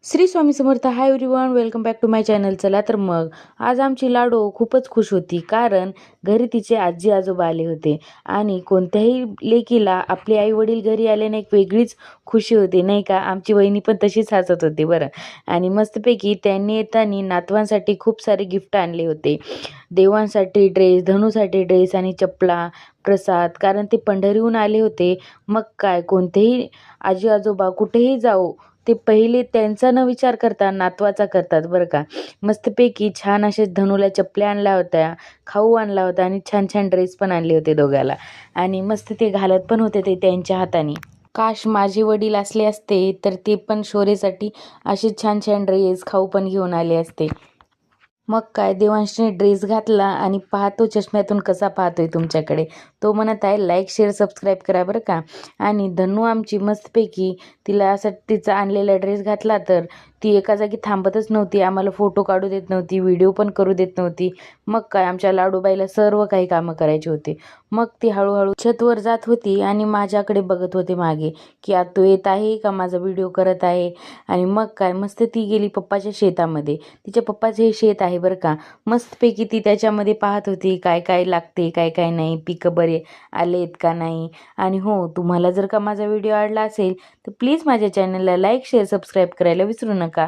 Shri Swami Samarth. Hi everyone, welcome back to my channel. चला तर मग आज आमची लाडो खूपच खुश होती, कारण घरी तिचे आजी आजोबा आले होते. आणि कोणत्याही लेकीला आपले आई वडील घरी आल्याने एक वेगळीच खुशी होते, नाही का. आमची वहिनी पण तशीच हसत होती बरं. आणि मस्तपैकी त्यांनी येताना नातवांसाठी खूप सारे गिफ्ट आणले होते. देवांसाठी ड्रेस, धनूसाठी ड्रेस आणि चपला, प्रसाद, कारण ते पंढरीहून आले होते. मग काय, कोणतेही आजी आजोबा कुठेही जाओ, ते पहिले त्यांचा न विचार करता नातवाचा करतात बरं का. मस्तपैकी छान असे धनूला चपल्या आणल्या होत्या, खाऊ आणला होता आणि छान छान ड्रेस पण आणले होते दोघाला. आणि मस्त ते घालत पण होते ते त्यांच्या हाताने. काश माझे वडील असले असते तर ते पण शोरेसाठी असे छान छान ड्रेस, खाऊ पण घेऊन आले असते. मग काय, देवांशने ड्रेस घातला आणि पाहतो चष्म्यातून कसा पाहतोय तुमच्याकडे. तो म्हणत आहे लाईक शेअर सबस्क्राईब करा बरं का. आणि धनू आमची मस्तपैकी तिला असं तिचा आणलेला ड्रेस घातला तर ती एका जागी थांबतच नव्हती. आम्हाला फोटो काढू देत नव्हती, व्हिडिओ पण करू देत नव्हती. मग काय, आमच्या लाडूबाईला सर्व काही कामं करायचे होते. मग ती हळूहळू छतवर जात होती आणि माझ्याकडे बघत होते मागे, की आता तो येत आहे का, माझा व्हिडिओ करत आहे. आणि मग काय, मस्त ती गेली पप्पाच्या शेतामध्ये. तिच्या पप्पाचे हे शेत आहे बरं का. मस्तपैकी ती त्याच्यामध्ये पाहत होती काय काय लागते, काय काय नाही, पिकं बरे आलेत का नाही. आणि हो, तुम्हाला जर का माझा व्हिडिओ आवडला असेल तर प्लीज माझ्या चॅनलला लाईक शेअर सबस्क्राईब करायला विसरू नका.